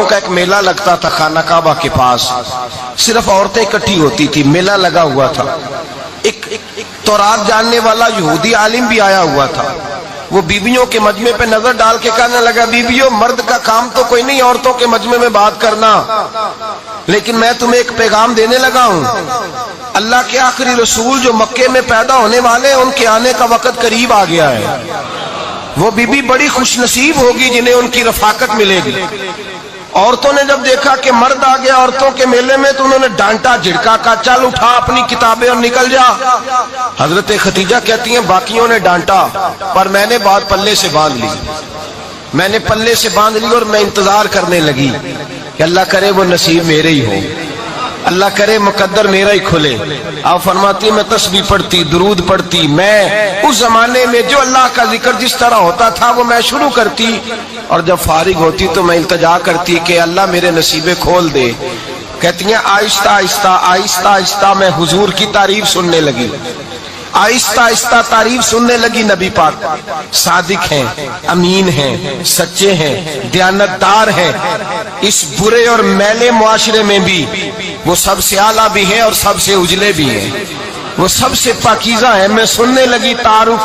عورتوں کا ایک میلہ لگتا تھا خانہ کعبہ کے پاس، صرف عورتیں اکٹھی ہوتی تھی، میلہ لگا ہوا تھا۔ ایک تورات جاننے والا یہودی عالم بھی آیا ہوا تھا، وہ بیویوں کے مجمع پہ نظر ڈال کے کہنے لگا، بیویوں مرد کا کام تو کوئی نہیں عورتوں کے مجمع میں بات کرنا، لیکن میں تمہیں ایک پیغام دینے لگا ہوں، اللہ کے آخری رسول جو مکے میں پیدا ہونے والے ان کے آنے کا وقت قریب آ گیا ہے۔ وہ بیوی بڑی خوش نصیب ہوگی جنہیں ان کی رفاقت ملے گی۔ عورتوں نے جب دیکھا کہ مرد آ گیا عورتوں کے میلے میں تو انہوں نے ڈانٹا جھڑکا، کہا چل اٹھا اپنی کتابیں اور نکل جا۔ حضرت خدیجہ کہتی ہیں باقیوں نے ڈانٹا پر میں نے بات پلے سے باندھ لی، میں نے پلے سے باندھ لی اور میں انتظار کرنے لگی کہ اللہ کرے وہ نصیب میرے ہی ہو، اللہ کرے مقدر میرا ہی کھلے۔ آپ فرماتی میں تسبیح پڑھتی، درود پڑھتی، میں اس زمانے میں جو اللہ کا ذکر جس طرح ہوتا تھا وہ میں شروع کرتی، اور جب فارغ ہوتی تو میں التجا کرتی کہ اللہ میرے نصیبے کھول دے۔ کہتی ہیں آہستہ آہستہ آہستہ آہستہ میں حضور کی تعریف سننے لگی، آہستہ آہستہ تعریف سننے لگی۔ نبی پاک صادق ہیں، امین ہیں، سچے ہیں، دیانتدار ہیں، اس برے اور میلے معاشرے میں بھی وہ سب سے اعلیٰ بھی ہیں اور سب سے اجلے بھی ہیں، وہ سب سے پاکیزہ ہیں۔ میں سننے لگی تعارف،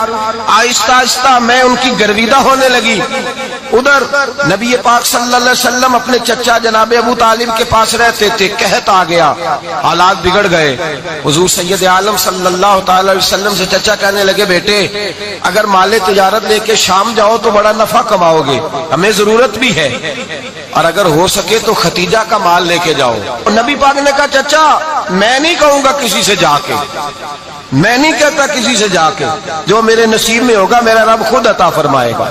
آہستہ آہستہ میں ان کی گرویدہ ہونے لگی۔ ادھر نبی پاک صلی اللہ علیہ وسلم اپنے چچا جناب ابو طالب کے پاس رہتے تھے، قحط آ گیا، حالات بگڑ گئے۔ حضور سید عالم صلی اللہ تعالی علیہ وسلم سے چچا کہنے لگے بیٹے اگر مال تجارت لے کے شام جاؤ تو بڑا نفع کماؤ گے، ہمیں ضرورت بھی ہے، اور اگر ہو سکے تو ختیجہ کا مال لے کے جاؤ۔ نبی پاک نے کہا چچا میں نہیں کہوں گا کسی سے جا کے، میں نہیں کہتا کسی سے جا کے، جو میرے نصیب میں ہوگا میرا رب خود عطا فرمائے گا،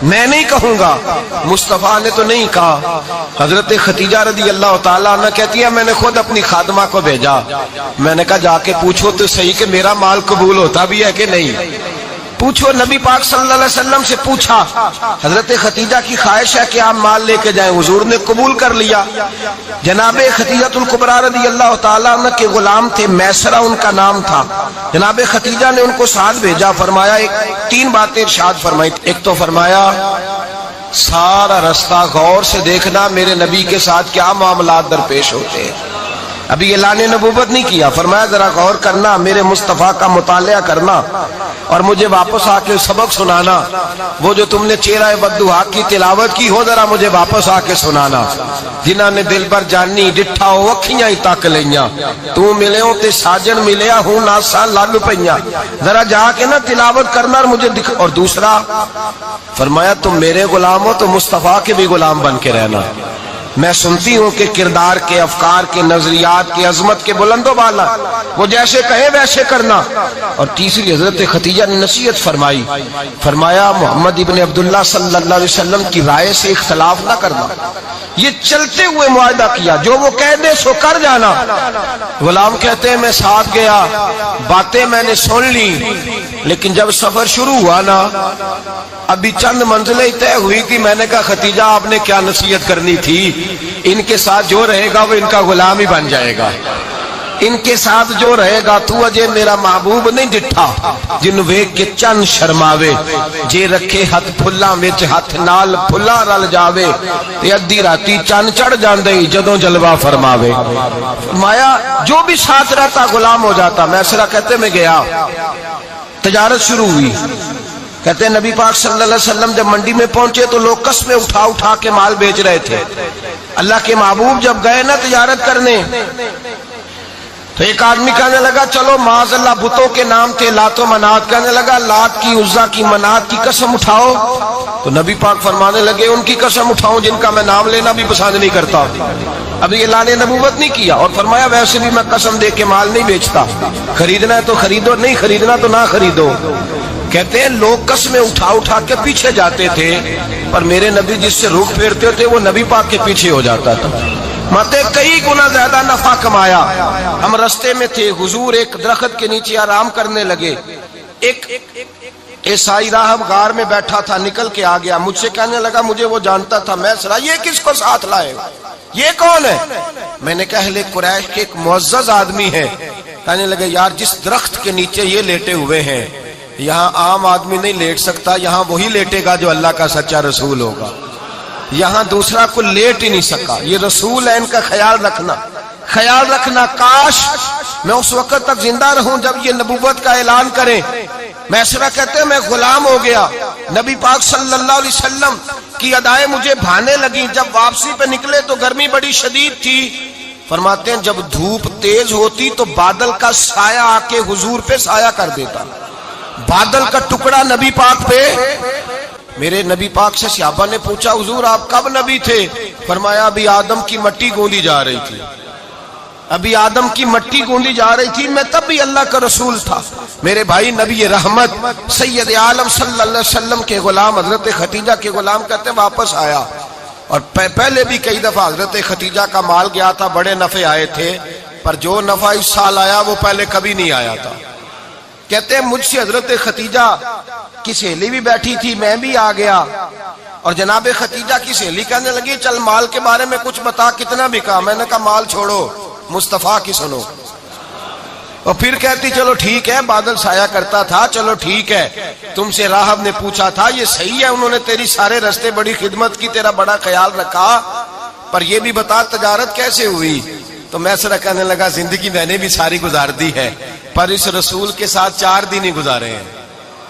میں نہیں کہوں گا۔ مصطفیٰ نے تو نہیں کہا۔ حضرت خدیجہ رضی اللہ تعالیٰ عنہ کہتی ہے میں نے خود اپنی خادمہ کو بھیجا، میں نے کہا جا کے پوچھو تو صحیح کہ میرا مال قبول ہوتا بھی ہے کہ نہیں، پوچھو۔ نبی پاک صلی اللہ علیہ وسلم سے پوچھا، حضرت خدیجہ کی خواہش ہے کہ آپ مال لے کے جائیں، حضور نے قبول کر لیا۔ جناب خدیجہ الکبریٰ رضی اللہ تعالیٰ عنہ کے غلام تھے، میسرہ ان کا نام تھا، جناب خدیجہ نے ان کو ساتھ بھیجا۔ فرمایا تین باتیں ارشاد فرمائی، ایک تو فرمایا سارا رستہ غور سے دیکھنا میرے نبی کے ساتھ کیا معاملات درپیش ہوتے ہیں، ابھی اعلان نبوت نہیں کیا، فرمایا ذرا غور کرنا، میرے مصطفیٰ کا مطالعہ کرنا اور مجھے واپس آ کے سبق سنانا، وہ جو تم نے چہرہ بددعا کی تلاوت کی ہو ذرا مجھے واپس آ کے سنانا، جنہاں نے دل بر جانی ڈٹھا ہو اکھیاں ہی تک لیاں، تو ملے ہو تے ساجن ملیا ہوں ناساں لگ پئیاں، ذرا جا کے نا تلاوت کرنا اور مجھے دکھ۔ اور دوسرا فرمایا تم میرے غلام ہو تو مصطفیٰ کے بھی غلام بن کے رہنا، میں سنتی ہوں کہ کردار کے، افکار کے، نظریات کے، عظمت کے بلند و بالا، وہ جیسے کہے ویسے کرنا۔ اور تیسری حضرت خدیجہ نے نصیحت فرمائی، فرمایا محمد ابن عبداللہ صلی اللہ علیہ وسلم کی رائے سے اختلاف نہ کرنا، یہ چلتے ہوئے معاہدہ کیا، جو وہ کہہ دے سو کر جانا۔ غلام کہتے ہیں میں ساتھ گیا، باتیں میں نے سن لی، لیکن جب سفر شروع ہوا نا ابھی چند منزلیں طے ہوئی تھی، میں نے کہا خدیجہ آپ نے کیا نصیحت کرنی تھی، ان کے ساتھ جو رہے گا وہ ان کا غلام ہی بن جائے گا، ان کے ساتھ جو رہے گا تو اجے میرا محبوب نہیں ڈٹھا جن ویکھ کے چند شرماوے، جے رکھے ہاتھ پھلاں وچ ہاتھ نال پھلاں رل جاوے تے ادھی راتی چند چڑھ جاندے جدوں جلوہ فرماوے۔ فرمایا جو بھی ساتھ رہتا غلام ہو جاتا۔ میسرہ کہتے میں گیا، تجارت شروع ہوئی، کہتے ہیں نبی پاک صلی اللہ علیہ وسلم جب منڈی میں پہنچے تو لوگ قسمیں اٹھا اٹھا کے مال بیچ رہے تھے۔ اللہ کے محبوب جب گئے نا تجارت کرنے تو ایک آدمی کہنے لگا چلو معاذ اللہ بتوں کے نام تھے لات و منات، کہنے لگا لات کی، عزا کی، منات کی قسم اٹھاؤ، تو نبی پاک فرمانے لگے ان کی قسم اٹھاؤں جن کا میں نام لینا بھی پسند نہیں کرتا، ابھی اعلان نبوت نہیں کیا، اور فرمایا ویسے بھی میں قسم دے کے مال نہیں بیچتا، خریدنا ہے تو خریدو، نہیں خریدنا تو نہ خریدو۔ کہتے ہیں لوگ قسمیں اٹھا اٹھا کے پیچھے جاتے تھے، پر میرے نبی جس سے رخ پھیرتے تھے وہ نبی پاک کے پیچھے ہو جاتا تھا، ماتے کئی گنا زیادہ نفع کمایا۔ ہم رستے میں تھے، حضور ایک درخت کے نیچے آرام کرنے لگے، ایک عیسائی راہب غار میں بیٹھا تھا، نکل کے آ گیا، مجھ سے کہنے لگا مجھے وہ جانتا تھا، میں سرا یہ کس کو ساتھ لائے، یہ کون ہے؟ میں نے کہا اہل قریش کے ایک معزز آدمی ہے۔ کہنے لگے یار جس درخت کے نیچے یہ لیٹے ہوئے ہیں یہاں عام آدمی نہیں لیٹ سکتا، یہاں وہی لیٹے گا جو اللہ کا سچا رسول ہوگا۔ یہاں دوسرا کوئی لیٹ ہی نہیں سکا. یہ رسول ہے، ان کا خیال رکھنا. کاش میں اس وقت تک زندہ رہوں جب یہ نبوت کا اعلان کریں. میسرہ کہتے ہیں میں غلام ہو گیا. نبی پاک صلی اللہ علیہ وسلم کی ادائیں مجھے بھانے لگیں. جب واپسی پہ نکلے تو گرمی بڑی شدید تھی. فرماتے ہیں جب دھوپ تیز ہوتی تو بادل کا سایہ آ کے حضور پہ سایہ کر دیتا. بادل کا ٹکڑا نبی پاک پہ. میرے نبی پاک سے صحابہ نے پوچھا حضور آپ کب نبی تھے؟ فرمایا ابھی آدم کی مٹی گوندی جا رہی تھی. ابھی آدم کی مٹی گوندی جا رہی تھی، میں تب بھی اللہ کا رسول تھا. میرے بھائی نبی رحمت سید عالم صلی اللہ علیہ وسلم کے غلام حضرت ختیجہ کے غلام کہتے واپس آیا. اور پہلے بھی کئی دفعہ حضرت ختیجہ کا مال گیا تھا، بڑے نفع آئے تھے، پر جو نفع اس سال آیا وہ پہلے کبھی نہیں آیا تھا. کہتے ہیں مجھ سے حضرت ختیجہ کی سہیلی بھی بیٹھی تھی، میں بھی آ گیا. اور جناب ختیجہ کی سہیلی کہنے لگی چل مال کے بارے میں کچھ بتا، کتنا بکا؟ میں نے کہا مال چھوڑو، مصطفیٰ کی سنو. اور پھر کہتی چلو ٹھیک ہے، بادل سایہ کرتا تھا، چلو ٹھیک ہے. تم سے راہب نے پوچھا تھا یہ صحیح ہے، انہوں نے تیری سارے رستے بڑی خدمت کی، تیرا بڑا خیال رکھا، پر یہ بھی بتا تجارت کیسے ہوئی؟ تو میں سر کہنے لگا زندگی میں نے بھی ساری گزار دی ہے، پر اس رسول کے ساتھ 4 دن ہی گزارے ہیں.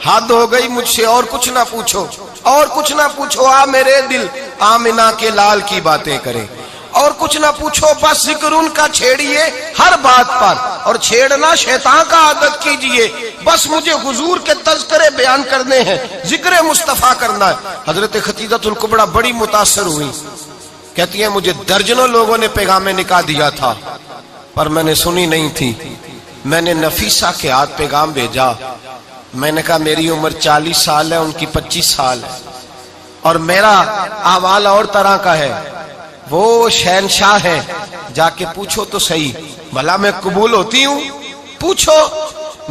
حد ہو گئی مجھ سے، اور کچھ نہ پوچھو، اور کچھ نہ پوچھو. آ میرے دل آمنہ کے لال کی باتیں کریں، اور کچھ نہ پوچھو، بس ذکر ان کا چھیڑیے ہر بات پر، اور چھیڑنا شیطان کا عادت کیجئے. بس مجھے حضور کے تذکرے بیان کرنے ہیں، ذکر مصطفیٰ کرنا ہے. حضرت ختیجہ الکبریٰ بڑی متاثر ہوئی. کہتی ہیں مجھے درجنوں لوگوں نے پیغام نکاح دیا تھا، پر میں نے سنی نہیں تھی. میں نے نفیسہ کے ہاتھ پیغام بھیجا. میں نے کہا میری عمر 40 سال ہے، ان کی 25 سال ہے، اور میرا احوال اور طرح کا ہے. وہ شہنشاہ ہے، جا کے پوچھو تو صحیح، بھلا میں قبول ہوتی ہوں؟ پوچھو.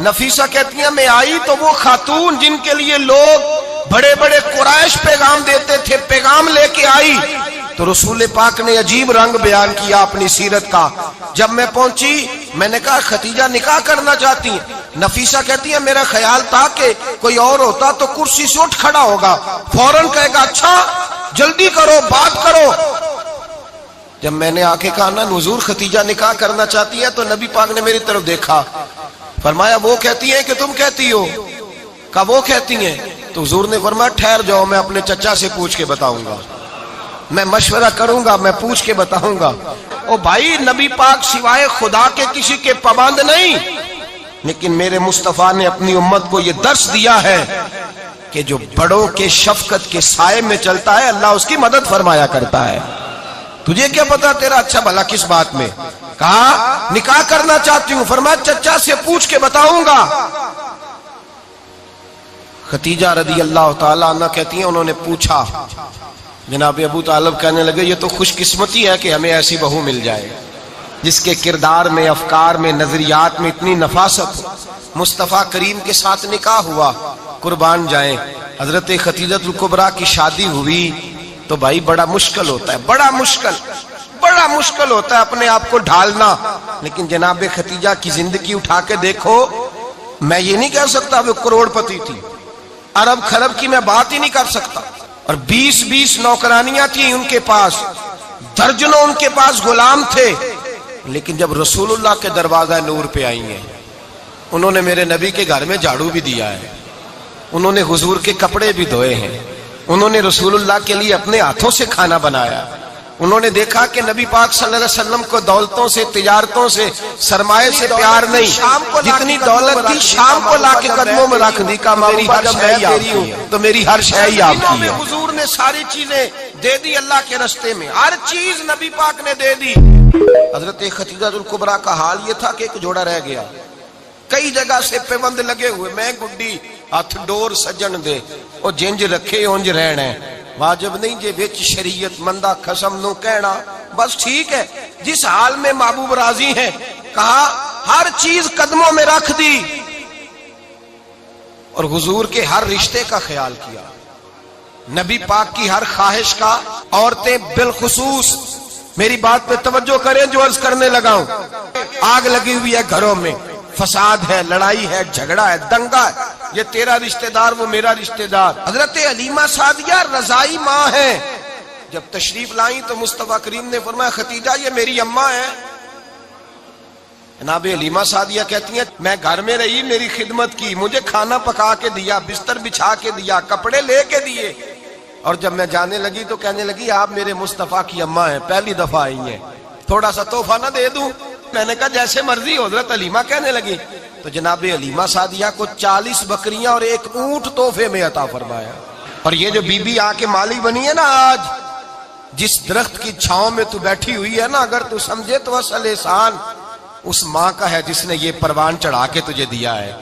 نفیسہ کہتی ہیں میں آئی تو وہ خاتون جن کے لیے لوگ بڑے بڑے قریش پیغام دیتے تھے، پیغام لے کے آئی. تو رسول پاک نے عجیب رنگ بیان کیا اپنی سیرت کا. جب میں پہنچی میں نے کہا ختیجہ نکاح کرنا چاہتی ہیں؟ نفیسہ کہتی ہے میرا خیال تھا کہ کوئی اور ہوتا تو کرسی سے اٹھ کھڑا ہوگا، فوراً کہے گا اچھا جلدی کرو بات کرو. جب میں نے آ کے کہا نا حضور ختیجہ نکاح کرنا چاہتی ہے، تو نبی پاک نے میری طرف دیکھا، فرمایا وہ کہتی ہیں کہ تم کہتی ہو؟ کہا وہ کہتی ہیں. تو حضور نے فرمایا ٹھہر جاؤ، میں اپنے چچا سے پوچھ کے بتاؤں گا، میں مشورہ کروں گا، میں پوچھ کے بتاؤں گا. او بھائی نبی پاک سوائے خدا کے کسی کے پابند نہیں، لیکن میرے مصطفیٰ نے اپنی امت کو یہ درس دیا ہے کہ جو بڑوں کے شفقت کے سائے میں چلتا ہے اللہ اس کی مدد فرمایا کرتا ہے. تجھے کیا پتا تیرا اچھا بھلا کس بات میں؟ کہا نکاح کرنا چاہتی ہوں. فرمایا چچا سے پوچھ کے بتاؤں گا. ختیجہ رضی اللہ تعالیٰ عنہ کہتی ہیں انہوں نے پوچھا. جناب ابو طالب کہنے لگے یہ تو خوش قسمتی ہے کہ ہمیں ایسی بہو مل جائے جس کے کردار میں، افکار میں، نظریات میں اتنی نفاست ہو. مصطفیٰ کریم کے ساتھ نکاح ہوا، قربان جائیں. حضرت ختیجہ الکبریٰ کی شادی ہوئی تو بھائی بڑا مشکل ہوتا ہے، بڑا مشکل ہوتا ہے اپنے آپ کو ڈھالنا. لیکن جناب ختیجہ کی زندگی اٹھا کے دیکھو، میں یہ نہیں کہہ سکتا وہ کروڑ پتی تھی، ارب خرب کی میں بات ہی نہیں کر سکتا. اور 20 نوکرانیاں تھیں ان کے پاس، درجنوں ان کے پاس غلام تھے. لیکن جب رسول اللہ کے دروازہ نور پہ آئی ہیں، انہوں نے میرے نبی کے گھر میں جھاڑو بھی دیا ہے، انہوں نے حضور کے کپڑے بھی دھوئے ہیں، انہوں نے رسول اللہ کے لیے اپنے ہاتھوں سے کھانا بنایا. انہوں نے دیکھا کہ نبی پاک صلی اللہ علیہ وسلم کو دولتوں سے، تجارتوں سے، سرمایے سے پیار نہیں، جتنی دولت تھی شام کو لا کے قدموں میں رکھ دی. کا میری ہر شے آپ کی ہے تو میری ہر شے ہی آپ کی ہے. حضور نے ساری چیزیں دے دی اللہ کے رستے میں، ہر چیز نبی پاک نے دے دی. حضرت ختیجہ الکبریٰ کا حال یہ تھا کہ ایک جوڑا رہ گیا، کئی جگہ سے پیوند لگے ہوئے، میں گڈی ہاتھ ڈور سجن دے او جنج رکھے اونج رہنا، واجب نہیں جے وچ شریعت مندہ قسم نو کہنا. بس ٹھیک ہے جس حال میں محبوب راضی ہیں. کہا ہر چیز قدموں میں رکھ دی اور حضور کے ہر رشتے کا خیال کیا، نبی پاک کی ہر خواہش کا. عورتیں بالخصوص میری بات پہ توجہ کریں جو عرض کرنے لگا ہوں. آگ لگی ہوئی ہے گھروں میں، فساد ہے، لڑائی ہے، جھگڑا ہے، دنگا ہے، یہ تیرا رشتہ دار وہ میرا رشتہ دار. حضرت حلیمہ سعدیہ رضائی ماں ہے، جب تشریف لائیں تو مصطفیٰ کریم نے فرمایا خدیجہ یہ میری اماں ہے. جناب حلیمہ سعدیہ کہتی ہیں میں گھر میں رہی، میری خدمت کی، مجھے کھانا پکا کے دیا، بستر بچھا کے دیا، کپڑے لے کے دیے، اور جب میں جانے لگی تو کہنے لگی آپ میرے مصطفیٰ کی اماں ہیں، پہلی دفعہ آئی ہیں، تھوڑا سا تحفہ نہ دے دوں؟ میں نے کہا جیسے مرضی. حضرت حلیمہ کہنے لگی تو جناب حلیمہ سعدیہ کو 40 بکریاں اور 1 اونٹ تحفے میں عطا فرمایا. اور یہ جو بی بی آ کے مالی بنی ہے نا آج، جس درخت کی چھاؤں میں تو بیٹھی ہوئی ہے نا، اگر تو سمجھے تو اصل احسان اس ماں کا ہے جس نے یہ پروان چڑھا کے تجھے دیا ہے.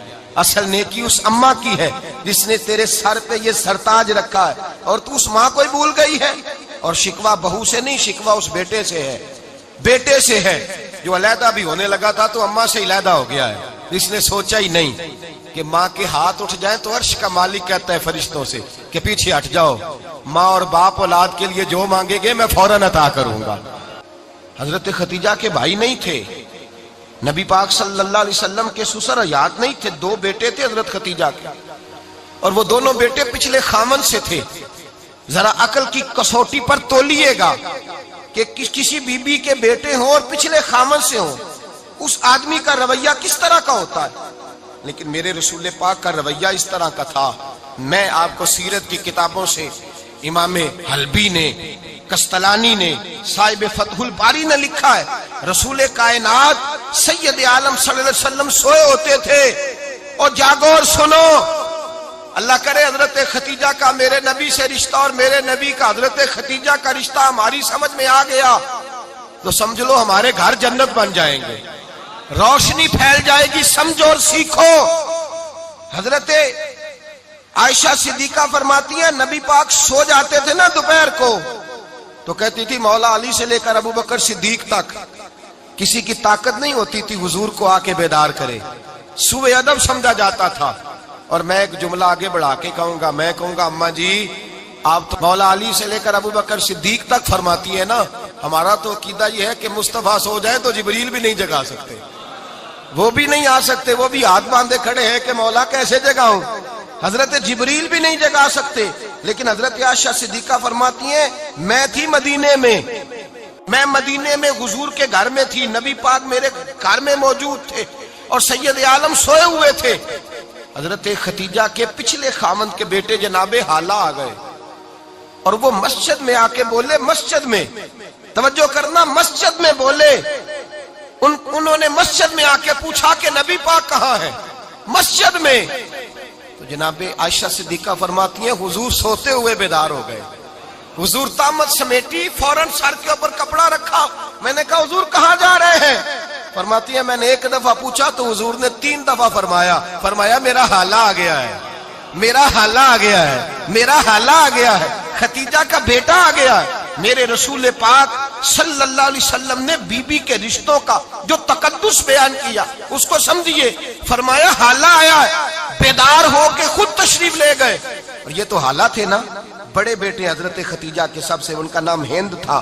اصل نیکی اس اماں کی ہے جس نے تیرے سر پہ یہ سرتاج رکھا ہے، اور تو اس ماں کو ہی بھول گئی ہے. اور شکوہ بہو سے نہیں، شکوہ اس بیٹے سے ہے، بیٹے سے ہے جو علیحدہ بھی ہونے لگا تھا تو اماں سے علیحدہ ہو گیا ہے. اس نے سوچا ہی نہیں کہ ماں کے ہاتھ اٹھ جائیں تو عرش کا مالک کہتا ہے فرشتوں سے کہ پیچھے ہٹ جاؤ، ماں اور باپ اولاد کے لیے جو مانگے گے میں فوراً عطا کروں گا. حضرت خدیجہ کے بھائی نہیں تھے، نبی پاک صلی اللہ علیہ وسلم کے سسر حیات نہیں تھے، 2 بیٹے تھے حضرت خدیجہ کے، اور وہ دونوں بیٹے پچھلے خامن سے تھے. ذرا عقل کی کسوٹی پر تولیے گا کہ کسی بی بی کے بیٹے ہوں اور پچھلے خامن سے ہوں، اس آدمی کا رویہ کس طرح کا ہوتا ہے. لیکن میرے رسول پاک کا رویہ اس طرح کا تھا. میں آپ کو سیرت کی کتابوں سے امام حلبی نے، کستلانی نے، صاحب فتح الباری نے لکھا ہے رسول کائنات سید عالم صلی اللہ علیہ وسلم سوئے ہوتے تھے اور جاگو اور سنو، اللہ کرے حضرت خدیجہ کا میرے نبی سے رشتہ اور میرے نبی کا حضرت خدیجہ کا رشتہ ہماری سمجھ میں آ گیا تو سمجھ لو ہمارے گھر جنت بن جائیں گے، روشنی پھیل جائے گی. سمجھو اور سیکھو. حضرت عائشہ صدیقہ فرماتی ہیں نبی پاک سو جاتے تھے نا دوپہر کو تو کہتی تھی مولا علی سے لے کر ابو بکر صدیق تک کسی کی طاقت نہیں ہوتی تھی حضور کو آ کے بیدار کرے، سوء ادب سمجھا جاتا تھا. اور میں ایک جملہ آگے بڑھا کے کہوں گا، میں کہوں گا اماں جی آپ تو مولا علی سے لے کر ابو بکر صدیق تک فرماتی ہے نا، ہمارا تو عقیدہ یہ ہے کہ مصطفیٰ سو جائے تو جبریل بھی نہیں جگا سکتے، وہ بھی نہیں آ سکتے، وہ بھی ہاتھ باندھے کھڑے ہیں کہ مولا کیسے جگاؤں. حضرت جبریل بھی نہیں جگا سکتے. لیکن حضرت عائشہ صدیقہ فرماتی ہیں میں تھی مدینے میں، میں مدینے میں حضور کے گھر میں تھی، نبی پاک میرے گھر میں موجود تھے اور سید عالم سوئے ہوئے تھے. حضرت خدیجہ کے پچھلے خامند کے بیٹے جناب حالہ آ گئے اور وہ مسجد میں آ کے بولے، مسجد میں توجہ کرنا، مسجد میں بولے، انہوں نے مسجد میں آ کے پوچھا کہ نبی پاک کہاں ہے، مسجد میں. تو جناب عائشہ صدیقہ فرماتی ہیں حضور سوتے ہوئے بیدار ہو گئے. حضور طامت سمیٹی، فوراً سر کے اوپر کپڑا رکھا. میں نے کہا حضور کہاں جا رہے ہیں؟ فرماتی ہیں میں نے 1 دفعہ پوچھا تو حضور نے 3 دفعہ فرمایا میرا حالہ آ گیا ہے، میرا حالہ آ گیا ہے، میرا حالہ آ گیا ہے، خدیجہ کا بیٹا آ گیا ہے. میرے رسول پاک صلی اللہ علیہ وسلم نے بی بی کے رشتوں کا جو تقدس بیان کیا اس کو سمجھیے. فرمایا حالہ آیا ہے، بیدار ہو کے خود تشریف لے گئے. اور یہ تو حالہ تھے نا، بڑے بیٹے حضرت خدیجہ کے سب سے، ان کا نام ہند تھا.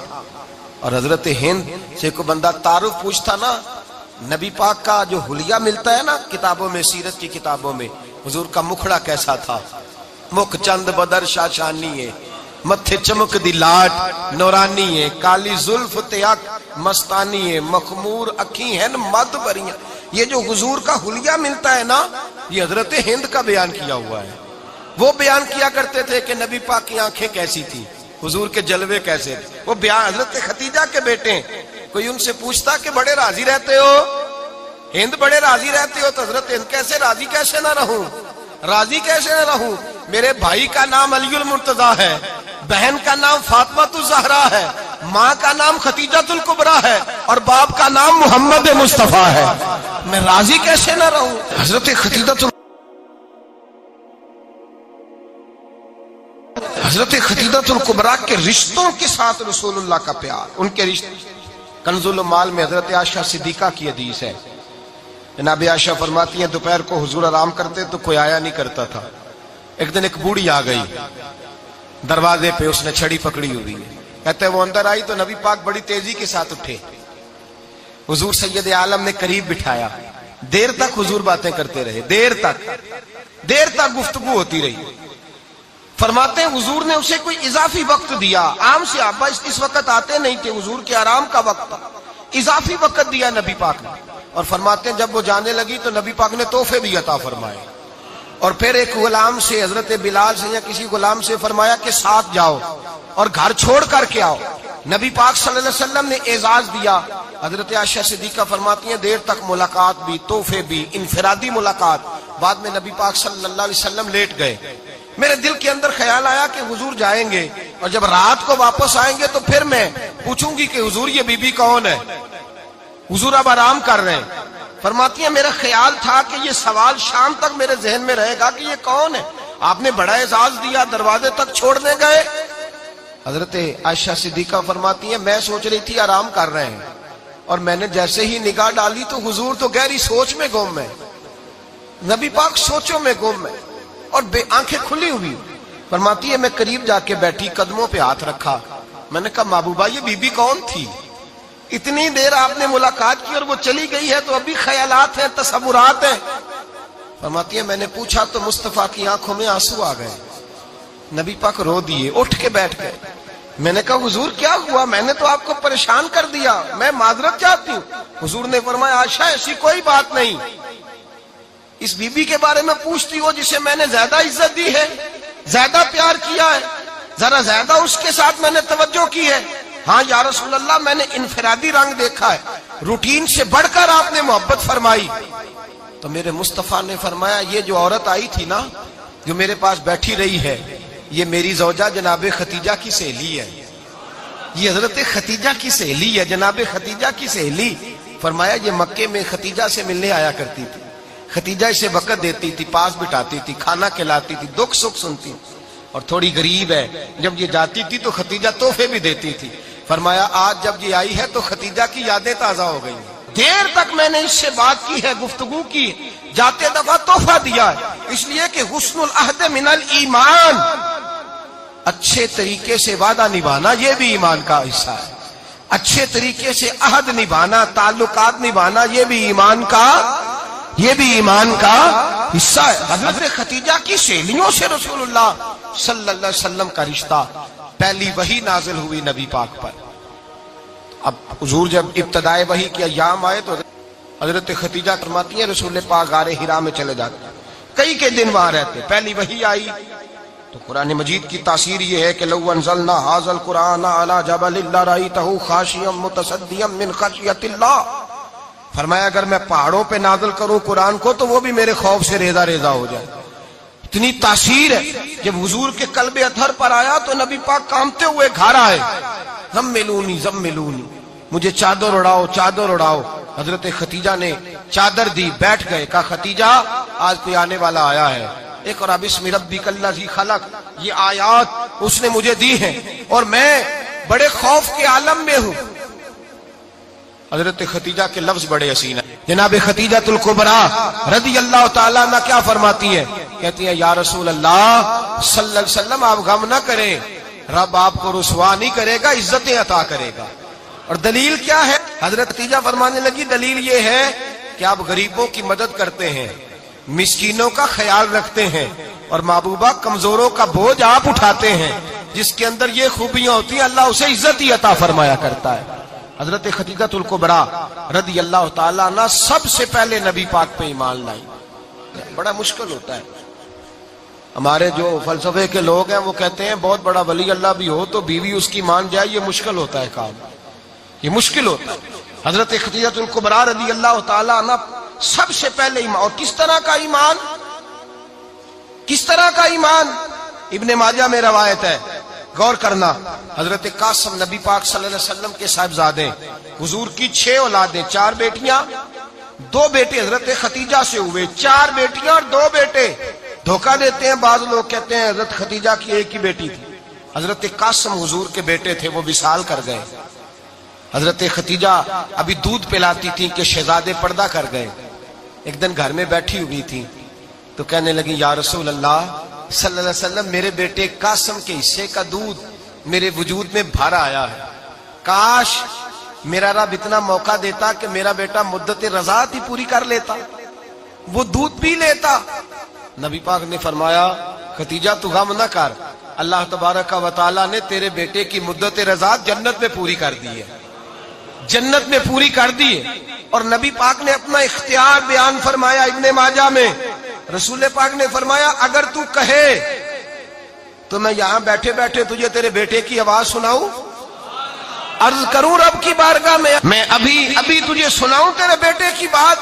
اور حضرت ہند سے کوئی بندہ تعارف پوچھتا نا، نبی پاک کا جو حلیہ ملتا ہے نا کتابوں میں، سیرت کی کتابوں میں، حضور کا مکھڑا کیسا تھا، مکھ چند بدر شاشانی ہے، متھے چمک دی لاٹ نورانی ہے، کالی زلف تیاک مستانی ہے، مخمور اکھی ہیں مد بریاں. یہ جو حضور کا حلیہ ملتا ہے نا یہ حضرت ہند کا بیان کیا ہوا ہے. وہ بیان کیا کرتے تھے کہ نبی پاک کی آنکھیں کیسی تھی، حضور کے جلوے کیسے تھے. وہ بیان حضرت خدیجہ کے بیٹے ہیں. کوئی ان سے پوچھتا کہ بڑے راضی رہتے ہو ہند، بڑے راضی رہتے ہو، تو حضرت ہند کیسے راضی کیسے نہ رہوں، راضی کیسے نہ رہوں. میرے بھائی کا نام علی المرتضیٰ ہے، بہن کا نام فاطمہ الزہرا ہے، ماں کا نام خدیجہ الکبریٰ ہے اور باپ کا نام محمد مصطفیٰ ہے، میں راضی کیسے نہ رہوں. حضرت خدیجہ الکبریٰ کے رشتوں کے ساتھ رسول اللہ کا پیار، ان کے رشتے. کنز المال میں حضرت عائشہ صدیقہ کی حدیث ہے، جناب عائشہ فرماتی ہیں دوپہر کو حضور آرام کرتے تو کوئی آیا نہیں کرتا تھا. ایک دن ایک بوڑھی آ گئی دروازے پہ، اس نے چھڑی پکڑی ہوئی ہے. کہتے ہیں وہ اندر آئی تو نبی پاک بڑی تیزی کے ساتھ اٹھے، حضور سید عالم نے قریب بٹھایا. دیر تک حضور باتیں کرتے رہے، دیر تک گفتگو ہوتی رہی. فرماتے ہیں حضور نے اسے کوئی اضافی وقت دیا. عام صحابہ اس وقت آتے نہیں تھے, حضور کے آرام کا وقت تھا, اضافی وقت دیا نبی پاک نے. اور فرماتے ہیں جب وہ جانے لگی تو نبی پاک نے تحفے بھی عطا فرمائے. اور پھر ایک غلام سے, حضرت بلال سے یا کسی غلام سے فرمایا کہ ساتھ جاؤ اور گھر چھوڑ کر کے آؤ. نبی پاک صلی اللہ علیہ وسلم نے اعزاز دیا. حضرت عائشہ صدیقہ فرماتی ہیں دیر تک ملاقات بھی, تحفے بھی, انفرادی ملاقات. بعد میں نبی پاک صلی اللہ علیہ وسلم لیٹ گئے. میرے دل کے اندر خیال آیا کہ حضور جائیں گے اور جب رات کو واپس آئیں گے تو پھر میں پوچھوں گی کہ حضور یہ بی بی کون ہے, حضور اب آرام کر رہے ہیں. فرماتی ہیں میرا خیال تھا کہ یہ سوال شام تک میرے ذہن میں رہے گا کہ یہ کون ہے, آپ نے بڑا اعزاز دیا, دروازے تک چھوڑنے گئے. حضرت عائشہ صدیقہ فرماتی ہیں میں سوچ رہی تھی آرام کر رہے ہیں, اور میں نے جیسے ہی نگاہ ڈالی تو حضور تو گہری سوچ میں گم ہے, نبی پاک سوچوں میں گم ہے اور بے آنکھیں کھلی ہوئی. فرماتی ہے میں قریب جا کے بیٹھی, قدموں پہ ہاتھ رکھا. میں نے کہا محبوبہ یہ بی بی کون تھی, اتنی دیر آپ نے ملاقات کی اور وہ چلی گئی ہے تو ابھی خیالات ہیں, تصورات ہیں. فرماتی ہے میں نے پوچھا تو مصطفیٰ کی آنکھوں میں آنسو آ گئے. نبی پاک رو دیے, اٹھ کے بیٹھ گئے. میں نے کہا حضور کیا ہوا, میں نے تو آپ کو پریشان کر دیا, میں معذرت چاہتی ہوں. حضور نے فرمایا عائشہ ایسی کوئی بات نہیں, اس بی بی کے بارے میں پوچھتی ہو جسے میں نے زیادہ عزت دی ہے, زیادہ پیار کیا ہے, ذرا زیادہ اس کے ساتھ میں نے توجہ کی ہے. ہاں یا رسول اللہ میں نے انفرادی رنگ دیکھا ہے, روٹین سے بڑھ کر آپ نے محبت فرمائی. تو میرے مصطفیٰ نے فرمایا یہ جو عورت آئی تھی نا, جو میرے پاس بیٹھی رہی ہے, یہ میری زوجہ جناب ختیجہ کی سہیلی ہے, یہ حضرت ختیجہ کی سہیلی ہے, جناب ختیجہ کی سہیلی. فرمایا یہ مکے میں ختیجہ سے ملنے آیا کرتی تھی, ختیجہ اسے وقت دیتی تھی, پاس بٹھاتی تھی, کھانا کھلاتی تھی, دکھ سکھ سنتی, اور تھوڑی غریب ہے, جب یہ جاتی تھی تو ختیجہ تحفے بھی دیتی تھی. فرمایا آج جب یہ آئی ہے تو ختیجہ کی یادیں تازہ ہو گئی. دیر تک میں نے اس سے بات کی ہے, گفتگو کی, جاتے دفعہ تحفہ دیا ہے, اس لیے کہ حسن العہد من الایمان, اچھے طریقے سے وعدہ نبھانا یہ بھی ایمان کا حصہ ہے. اچھے طریقے سے عہد نبھانا, تعلقات نبھانا یہ بھی ایمان کا حصہ ہے. حضرت ختیجہ کی سہیلیوں سے رسول اللہ صلی اللہ علیہ وسلم کا رشتہ, پہلی وحی نازل ہوئی نبی پاک پر. اب حضور جب ابتدائے وحی کے ایام آئے تو حضرت ختیجہ فرماتی ہیں رسول پاک غار حرا میں چلے جاتے, کئی کے دن وہاں رہتے. پہلی وحی آئی تو قرآن مجید کی تاثیر یہ ہے کہ لو انزلنا ھذا القرآن علی جبل لرأیتہ خاشعا متصدعا من خشیۃ اللہ. فرمایا اگر میں پہاڑوں پہ نازل کروں قرآن کو تو وہ بھی میرے خوف سے ریزہ ریزہ ہو جائے. اتنی تاثیر ہے. جب حضور کے قلب اطہر پر آیا تو نبی پاک کانپتے ہوئے گھر آئے, زملونی زملونی, مجھے چادر اڑاؤ چادر اڑاؤ. حضرت ختیجہ نے چادر دی, بیٹھ گئے. کہا ختیجہ آج کوئی آنے والا آیا ہے, اقرأ بسم ربک الذی خلق, یہ آیات اس نے مجھے دی ہیں اور میں بڑے خوف کے عالم میں ہوں. حضرت ختیجہ کے لفظ بڑے حسین ہیں. جناب ختیجہ الکبریٰ رضی اللہ تعالیٰ عنہ کیا فرماتی ہیں, کہتی ہیں یا رسول اللہ صلی اللہ علیہ وسلم آپ غم نہ کریں, رب آپ کو رسوا نہیں کرے گا, عزتیں عطا کرے گا. اور دلیل کیا ہے؟ حضرت ختیجہ فرمانے لگی دلیل یہ ہے کہ آپ غریبوں کی مدد کرتے ہیں, مسکینوں کا خیال رکھتے ہیں, اور محبوبہ کمزوروں کا بوجھ آپ اٹھاتے ہیں. جس کے اندر یہ خوبیاں ہوتی ہیں اللہ اسے عزت ہی عطا فرمایا کرتا ہے. حضرت ختیجہ الکبریٰ رضی اللہ تعالیٰ عنہ سب سے پہلے نبی پاک پہ ایمان لائی. بڑا مشکل ہوتا ہے. ہمارے جو فلسفے کے لوگ ہیں وہ کہتے ہیں بہت بڑا ولی اللہ بھی ہو تو بیوی اس کی مان جائے, یہ مشکل ہوتا ہے کام, یہ مشکل ہوتا ہے. حضرت ختیجہ الکبریٰ رضی اللہ تعالیٰ عنہ سب سے پہلے ایمان. اور کس طرح کا ایمان, کس طرح کا ایمان؟ ابن ماجہ میں روایت ہے, غور کرنا. حضرت قاسم نبی پاک صلی اللہ علیہ وسلم کے صاحبزادے, حضور کی 6 اولادیں, 4 بیٹیاں 2 بیٹے حضرت ختیجہ سے ہوئے, 4 بیٹیاں اور 2 بیٹے. دھوکہ دیتے ہیں بعض لوگ, کہتے ہیں حضرت ختیجہ کی ایک ہی بیٹی تھی. حضرت قاسم حضور کے بیٹے تھے, وہ وصال کر گئے. حضرت ختیجہ ابھی دودھ پلاتی تھی کہ شہزادے پردہ کر گئے. ایک دن گھر میں بیٹھی ہوئی تھی تو کہنے لگی یا رسول اللہ صلی اللہ علیہ وسلم میرے بیٹے قاسم کے حصے کا دودھ میرے وجود میں بھر آیا ہے, کاش میرا رب اتنا موقع دیتا کہ میرا بیٹا مدت رضاعت ہی پوری کر لیتا, وہ دودھ پی لیتا. نبی پاک نے فرمایا ختیجہ تو غم نہ کر, اللہ تبارک و تعالیٰ نے تیرے بیٹے کی مدت رضا جنت میں پوری کر دی ہے، جنت میں پوری کر دی ہے۔ اور نبی پاک نے اپنا اختیار بیان فرمایا ابن ماجہ میں، رسول پاک نے فرمایا اگر تو کہے تو میں یہاں بیٹھے بیٹھے تجھے تیرے بیٹے کی آواز سناؤں، عرض کروں رب کی بارگاہ میں ابھی تجھے سناؤں تیرے بیٹے کی بات،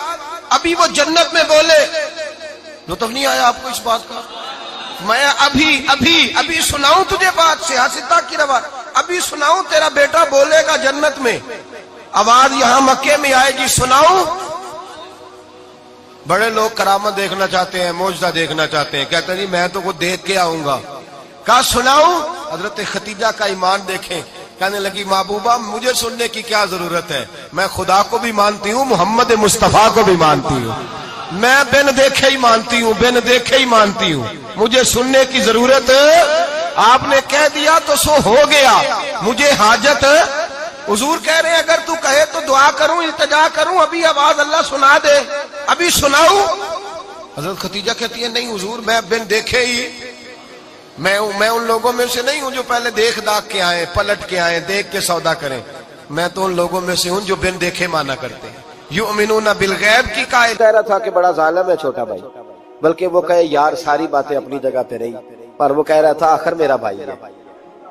ابھی وہ جنت میں بولے۔ لطف نہیں آیا آپ کو اس بات کا؟ میں ابھی سناؤں تجھے بات، سیاستہ کی روایت، ابھی سناؤں تیرا بیٹا بولے گا جنت میں، آواز یہاں مکے میں آئے گی، سناؤں۔ بڑے لوگ کرامت دیکھنا چاہتے ہیں، معجزہ دیکھنا چاہتے ہیں، کہتے ہیں جی میں تو وہ دیکھ کے آؤں گا۔ کہا سناؤں؟ حضرت خدیجہ کا ایمان دیکھیں، کہنے لگی محبوبہ مجھے سننے کی کیا ضرورت ہے، میں خدا کو بھی مانتی ہوں، محمد مصطفیٰ کو بھی مانتی ہوں، میں بن دیکھے ہی مانتی ہوں، بن دیکھے ہی مانتی ہوں، مجھے سننے کی ضرورت آپ نے کہہ دیا تو سو ہو گیا، مجھے حاجت۔ حضور کہہ رہے ہیں اگر تو کہے تو دعا کروں، التجا کروں، ابھی آواز اللہ سنا دے، ابھی سناؤں؟ حضرت خدیجہ کہتی ہے نہیں حضور میں بن دیکھے ہی، میں ان لوگوں میں سے نہیں ہوں جو پہلے دیکھ داکھ کے آئے، پلٹ کے آئے، دیکھ کے سودا کریں، میں تو ان لوگوں میں سے ہوں جو بن دیکھے مانا کرتے ہیں۔ یؤمنون بالغیب کی قائل کہہ رہا تھا کہ بڑا ظالم ہے چھوٹا بھائی، بلکہ وہ کہے یار ساری باتیں اپنی جگہ پہ رہی، پر وہ کہہ رہا تھا آخر میرا بھائی ہے،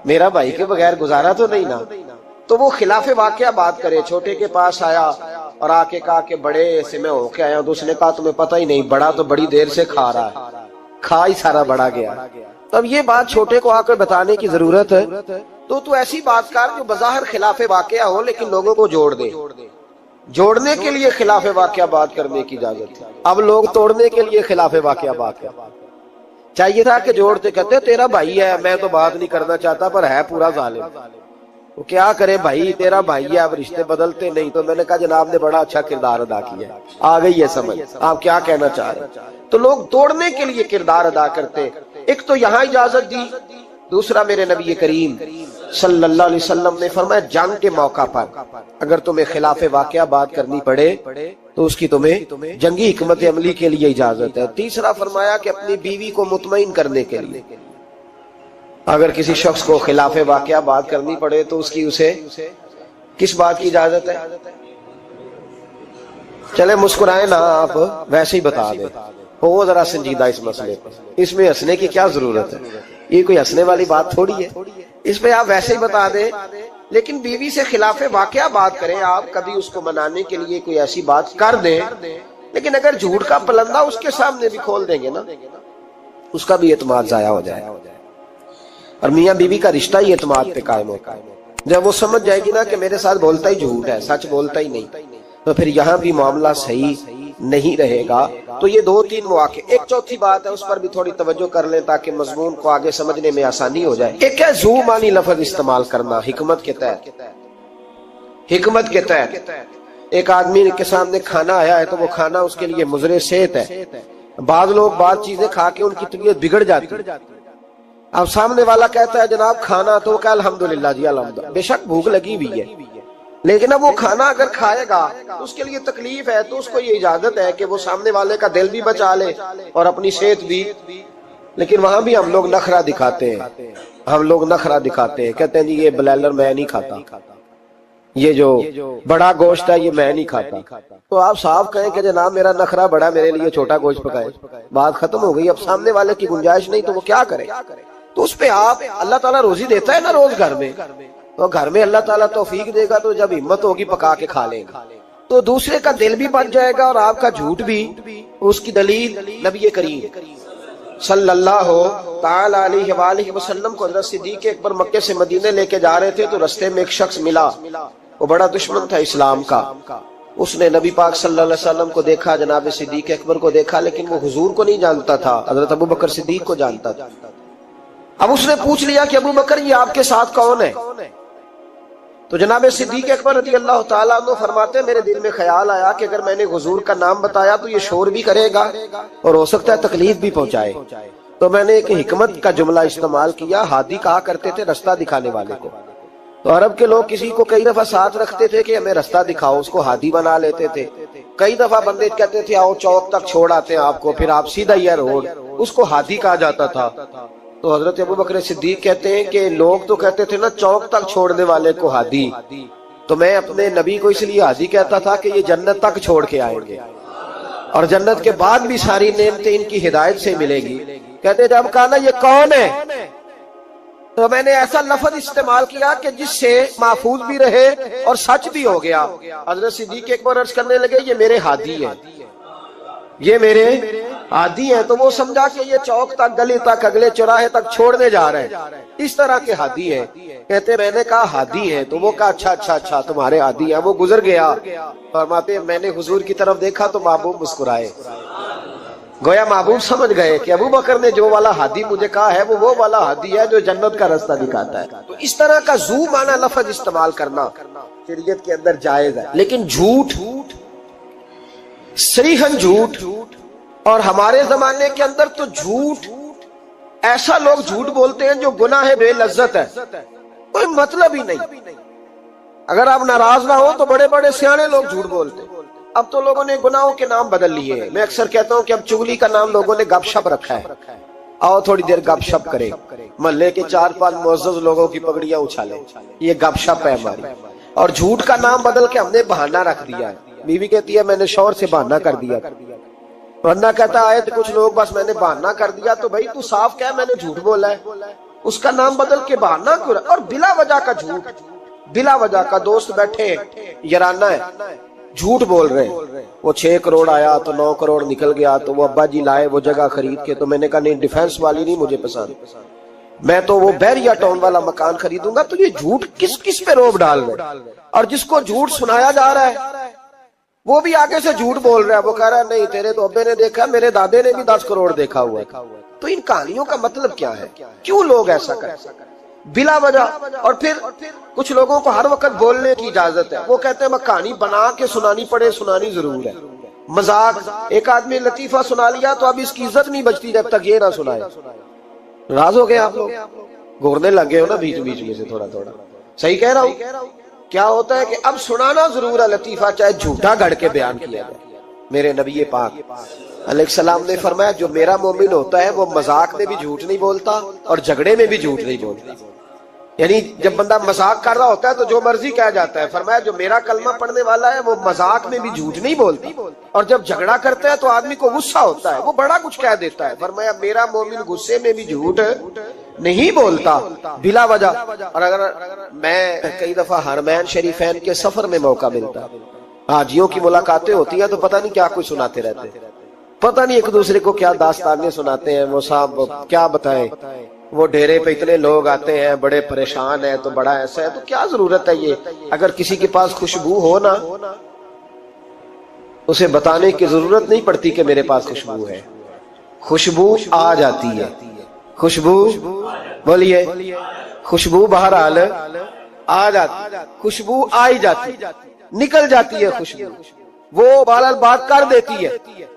میرا بھائی کے بغیر گزارا تو نہیں نا۔ تو وہ خلاف واقعہ بات کرے، چھوٹے کے پاس آیا اور آ کے کہا کہ بڑے سے میں ہو کے آیا ہوں، تو اس نے کہا تمہیں پتہ ہی نہیں، بڑا تو بڑی دیر سے کھا رہا ہے، کھا ہی سارا بڑا گیا۔ تب یہ بات چھوٹے کو آ کر بتانے کی ضرورت ہے، تو ایسی بات کر جو بظاہر خلاف واقعہ ہو لیکن لوگوں کو جوڑ دے۔ جوڑنے کے لیے خلاف واقعہ بات کرنے کی اجازت ہے، اب لوگ توڑنے کے لیے خلاف واقعہ بات کرتے۔ چاہیے تھا کہ جوڑتے، کہتے تیرا بھائی ہے، میں تو بات نہیں کرنا چاہتا پر ہے پورا ظالم، وہ کیا کرے بھائی، تیرا بھائی ہے، اب رشتے بدلتے نہیں۔ تو میں نے کہا جناب نے بڑا اچھا کردار ادا کیا، آ گئی ہے سمجھ آپ کیا کہنا چاہ رہے ہیں۔ تو لوگ توڑنے کے لیے کردار ادا کرتے، ایک تو یہاں اجازت دی، دوسرا میرے نبی کریم صلی اللہ علیہ وسلم نے فرمایا جنگ کے موقع پر اگر تمہیں خلاف واقعہ بات کرنی پڑے تو اس کی تمہیں جنگی حکمت عملی کے لیے اجازت ہے۔ تیسرا فرمایا کہ اپنی بیوی کو مطمئن کرنے کے لیے اگر کسی شخص کو خلاف واقعہ بات کرنی پڑے تو اس کی اسے کس بات کی اجازت ہے؟ چلے مسکرائیں نا آپ، ویسے ہی بتا دیں، ہو ذرا سنجیدہ اس مسئلے پر، اس میں ہنسنے کی کیا ضرورت ہے، یہ کوئی ہنسنے والی بات تھوڑی ہے، اس پہ آپ ویسے ہی بتا دیں۔ لیکن بیوی سے خلاف واقعہ بات کریں آپ، کبھی اس کو منانے کے لیے کوئی ایسی بات کر دیں، لیکن اگر جھوٹ کا پلندہ اس کے سامنے بھی کھول دیں گے نا، اس کا بھی اعتماد ضائع ہو جائے، اور میاں بیوی کا رشتہ ہی اعتماد پہ قائم ہوتا ہے۔ جب وہ سمجھ جائے گی نا کہ میرے ساتھ بولتا ہی جھوٹ ہے، سچ بولتا ہی نہیں، تو پھر یہاں بھی معاملہ صحیح نہیں رہے گا۔ تو یہ دو تین مواقع، ایک چوتھی بات ہے اس پر بھی تھوڑی توجہ کر لیں تاکہ مضمون کو آگے سمجھنے میں آسانی ہو جائے۔ ایک ہے ذو معنی لفظ استعمال کرنا حکمت کے تحت، حکمت کے تحت ایک آدمی کے سامنے کھانا آیا ہے تو وہ کھانا اس کے لیے مضر صحت ہے، بعض لوگ بعض چیزیں کھا کے ان کی طبیعت بگڑ جاتی ہے، اب سامنے والا کہتا ہے جناب کھانا، تو وہ کہا الحمدللہ جی الحمدللہ، بے شک بھوک لگی ہوئی ہے، لیکن اب وہ کھانا اگر کھائے گا اس کے لیے تکلیف ہے، تو اس کو یہ اجازت ہے کہ وہ سامنے والے کا دل بھی بچا لے اور اپنی صحت بھی۔ لیکن وہاں بھی ہم لوگ نخرہ دکھاتے ہیں، ہم لوگ نخرہ دکھاتے ہیں، کہتے ہیں جی یہ بلائلر میں نہیں کھاتا، یہ جو بڑا گوشت ہے یہ میں نہیں کھاتا، تو آپ صاف کہیں کہ جناب میرا نخرہ بڑا، میرے لیے چھوٹا گوشت پکائے، بات ختم ہو گئی۔ اب سامنے والے کی گنجائش نہیں تو وہ کیا کرے؟ تو اس پہ آپ، اللہ تعالیٰ روزی دیتا ہے نا روز گھر میں، تو گھر میں اللہ تعالیٰ توفیق دے گا تو جب ہمت ہوگی پکا کے کھا لیں گا، تو دوسرے کا دل بھی بچ جائے گا اور آپ کا جھوٹ بھی۔ اس کی دلیل نبی کریم صلی اللہ تعالی علیہ وآلہ وسلم کو حضرت صدیق اکبر مکے سے مدینے لے کے جا رہے تھے تو رستے میں ایک شخص ملا، وہ بڑا دشمن تھا اسلام کا، اس نے نبی پاک صلی اللہ علیہ وسلم کو دیکھا، جناب صدیق اکبر کو دیکھا، لیکن وہ حضور کو نہیں جانتا تھا، حضرت ابو بکر صدیق کو جانتا تھا۔ اب اس نے پوچھ لیا کہ ابو بکر یہ آپ کے ساتھ کون ہے؟ تو جناب صدیق اکبر رضی اللہ تعالیٰ عنہ فرماتے میرے دل میں خیال آیا کہ اگر میں نے حضور کا نام بتایا تو یہ شور بھی کرے گا اور ہو سکتا ہے تکلیف بھی پہنچائے، تو میں نے ایک حکمت کا جملہ استعمال کیا، ہادی کہا کرتے تھے رستہ دکھانے والے کو، تو عرب کے لوگ کسی کو کئی دفعہ ساتھ رکھتے تھے کہ ہمیں رستہ دکھاؤ، اس کو ہادی بنا لیتے تھے، کئی دفعہ بندے کہتے تھے آؤ چوک تک چھوڑ آتے ہیں آپ کو، پھر آپ سیدھا یہ روڈ، اس کو ہادی کہا جاتا تھا۔ تو حضرت ابو بکر صدیق کہتے ہیں کہ لوگ تو کہتے تھے نا چوک تک چھوڑنے والے کو ہادی، تو میں اپنے نبی کو اس لیے ہادی کہتا تھا کہ یہ جنت تک چھوڑ کے آئیں گے اور جنت کے بعد بھی ساری نعمتیں ان کی ہدایت سے ملے گی۔ کہتے جب کہا نا یہ کون ہے، تو میں نے ایسا لفظ استعمال کیا کہ جس سے محفوظ بھی رہے اور سچ بھی ہو گیا۔ حضرت صدیق ایک بار عرض کرنے لگے یہ میرے ہادی ہیں، یہ میرے ہادی ہیں، تو وہ سمجھا کہ یہ چوک تک، گلی تک، اگلے چوراہے تک چھوڑنے جا رہے ہیں، اس طرح کے ہادی ہیں۔ کہتے میں نے کہا ہادی ہیں، تو وہ کہا اچھا اچھا اچھا تمہارے ہادی ہیں۔ وہ گزر گیا، فرماتے میں نے حضور کی طرف دیکھا تو محبوب مسکرائے، گویا محبوب سمجھ گئے کہ ابو بکر نے جو والا ہادی مجھے کہا ہے وہ والا ہادی ہے جو جنت کا راستہ دکھاتا ہے۔ تو اس طرح کا ذو معنی لفظ استعمال کرنا شریعت کے اندر جائز ہے، لیکن جھوٹ، صریحاً جھوٹ، اور ہمارے زمانے کے اندر تو جھوٹ، ایسا لوگ جھوٹ بولتے ہیں جو گناہ بے لذت ہے، کوئی مطلب ہی نہیں۔ اگر آپ ناراض نہ ہو تو بڑے بڑے سیانے لوگ جھوٹ بولتے ہیں۔ اب تو لوگوں نے گناہوں کے نام بدل لیے۔ میں اکثر کہتا ہوں کہ اب چگلی کا نام لوگوں نے گپ شپ رکھا ہے، آؤ تھوڑی دیر گپ شپ کرے، محلے کے 4-5 معزز لوگوں کی پگڑیاں اچھالیں، یہ گپ شپ ہے ہماری۔ اور جھوٹ کا نام بدل کے ہم نے بہانہ رکھ دیا ہے۔ بیوی کہتی ہے میں نے شوہر سے بہانہ کر دیا، ورنہ کہتا ہے تو کچھ لوگ بس میں نے بہانہ کر دیا، تو بھائی تو صاف کہہ میں نے جھوٹ بولا ہے، اس کا نام بدل کے بہانہ کیوں؟ اور بلا وجہ کا جھوٹ، بلا وجہ کا دوست بیٹھے یارانہ ہے، جھوٹ بول رہے ہیں، وہ 6 کروڑ آیا تو 9 کروڑ نکل گیا، تو وہ ابا جی لائے وہ جگہ خرید کے، تو میں نے کہا نہیں ڈیفینس والی نہیں مجھے پسند، میں تو وہ بیریا ٹاؤن والا مکان خریدوں گا۔ تو یہ جھوٹ کس پہ روب ڈال رہے؟ اور جس کو جھوٹ سنایا جا رہا ہے وہ بھی آگے سے جھوٹ بول رہا ہے، وہ کہہ رہا ہے نہیں تیرے تو ابے نے دیکھا، میرے دادے نے بھی 10 کروڑ دیکھا ہوا ہے۔ تو ان کہانیوں کا مطلب کیا ہے؟ کیوں لوگ ایسا کرتے ہیں بلا وجہ؟ اور پھر کچھ لوگوں کو ہر وقت بولنے کی اجازت ہے، وہ کہتے ہیں میں کہانی بنا کے سنانی پڑے، سنانی ضرور ہے، مذاق۔ ایک آدمی لطیفہ سنا لیا تو اب اس کی عزت نہیں بچتی جب تک یہ نہ سنائے۔ راز ہو گئے آپ لوگ، گھورنے لگے ہو نا بیچ بیچ میں سے تھوڑا تھوڑا، صحیح کہہ رہا ہوں؟ کیا ہوتا ہے کہ اب سنانا ضرور ہے لطیفہ، چاہے جھوٹا گھڑ کے بیان کیا جائے۔ میرے نبی پاک علیہ السلام نے فرمایا جو میرا مومن ہوتا ہے وہ مذاق میں بھی جھوٹ نہیں بولتا اور جھگڑے میں بھی جھوٹ نہیں بولتا۔ یعنی جب بندہ مذاق کر رہا ہوتا ہے تو جو مرضی کہہ جاتا ہے، فرمایا جو میرا کلمہ پڑھنے والا ہے وہ مذاق میں بھی جھوٹ نہیں بولتا، اور جب جھگڑا کرتا ہے تو آدمی کو غصہ ہوتا ہے، وہ بڑا کچھ کہہ دیتا ہے، فرمایا میرا مومن غصے میں بھی جھوٹ نہیں بولتا بلا وجہ۔ اور اگر میں کئی دفعہ حرمین شریفین کے سفر میں موقع ملتا، حاجیوں کی ملاقاتیں ہوتی ہیں تو پتہ نہیں کیا کچھ سناتے رہتے، پتہ نہیں ایک دوسرے کو کیا داستانیں سناتے ہیں، وہ صاحب کیا بتائیں، وہ ڈیرے پہ اتنے لوگ آتے ہیں بڑے پریشان ہیں تو بڑا ایسا ہے، تو کیا ضرورت ہے یہ؟ اگر کسی کے پاس خوشبو ہو نا اسے بتانے کی ضرورت نہیں پڑتی کہ میرے پاس خوشبو ہے، خوشبو آ جاتی ہے، خوشبو بولیے، خوشبو بہرحال آ جاتی، خوشبو آئی جاتی، نکل جاتی ہے خوشبو، وہ بہرحال بات کر دیتی ہے۔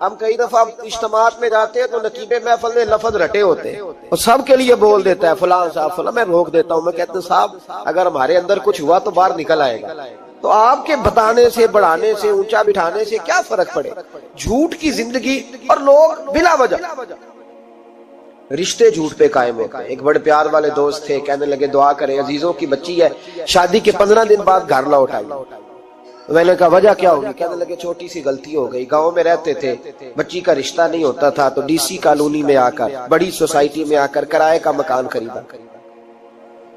ہم کئی دفعہ اجتماعات میں جاتے ہیں تو نقیب محفل میں لفظ رٹے ہوتے ہیں اور سب کے لیے بول دیتا ہے فلاں صاحب فلاں، میں روک دیتا ہوں، میں کہتا ہوں صاحب اگر ہمارے اندر کچھ ہوا تو باہر نکل آئے گا، تو آپ کے بتانے سے، بڑھانے سے، اونچا بٹھانے سے کیا فرق پڑے؟ جھوٹ کی زندگی، اور لوگ بلا وجہ رشتے جھوٹ پہ قائم ہوتے ہیں۔ ایک بڑے پیار والے دوست تھے، کہنے لگے دعا کریں، عزیزوں کی بچی ہے، شادی کے 15 دن بعد گھر لوٹ آئی۔ میں نے کہا وجہ کیا ہوگی؟ کہنے لگے چھوٹی سی غلطی ہو گئی، گاؤں میں رہتے تھے، بچی کا رشتہ نہیں ہوتا تھا تو ڈی سی کالونی میں آ کر، بڑی سوسائٹی میں آ کر کرائے کا مکان خریدا،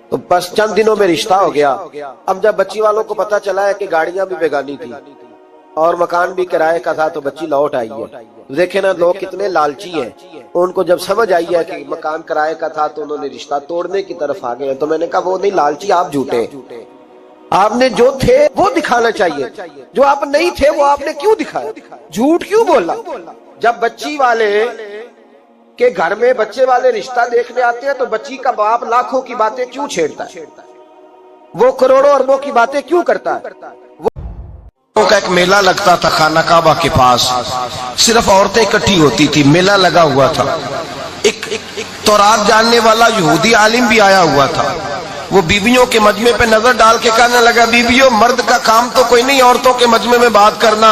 تو بس چند دنوں میں رشتہ ہو گیا۔ اب جب بچی والوں کو پتا چلا ہے کہ گاڑیاں بھی بیگانی تھی اور مکان بھی کرائے کا تھا تو بچی لوٹ آئی ہے۔ دیکھیں نا لوگ کتنے لالچی ہیں، ان کو جب سمجھ آئی ہے کہ مکان کرائے کا تھا تو انہوں نے رشتہ توڑنے کی طرف آ گئے۔ تو میں نے کہا وہ نہیں لالچی، آپ جھوٹے، آپ نے جو تھے وہ دکھانا چاہیے، جو آپ نہیں تھے وہ آپ نے کیوں دکھایا؟ جھوٹ کیوں بولا؟ جب بچی والے کے گھر میں بچے والے رشتہ دیکھنے آتے ہیں تو بچی کا باپ لاکھوں کی باتیں کیوں چھیڑتا ہے؟ وہ کروڑوں اربوں کی باتیں کیوں کرتا ہے؟ کا ایک میلہ لگتا تھا خانہ کعبہ کے پاس، صرف عورتیں اکٹھی ہوتی تھی، میلہ لگا ہوا تھا، ایک تورات جاننے والا یہودی عالم بھی آیا ہوا تھا۔ وہ بیویوں کے مجمع پہ نظر ڈال کے کہنے لگا بیویوں مرد کا کام تو کوئی نہیں عورتوں کے مجمع میں بات کرنا،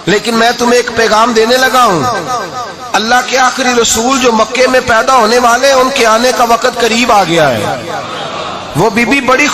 لیکن میں تمہیں ایک پیغام دینے لگا ہوں، اللہ کے آخری رسول جو مکے میں پیدا ہونے والے ہیں ان کے آنے کا وقت قریب آ گیا ہے. وہ بی بی بڑی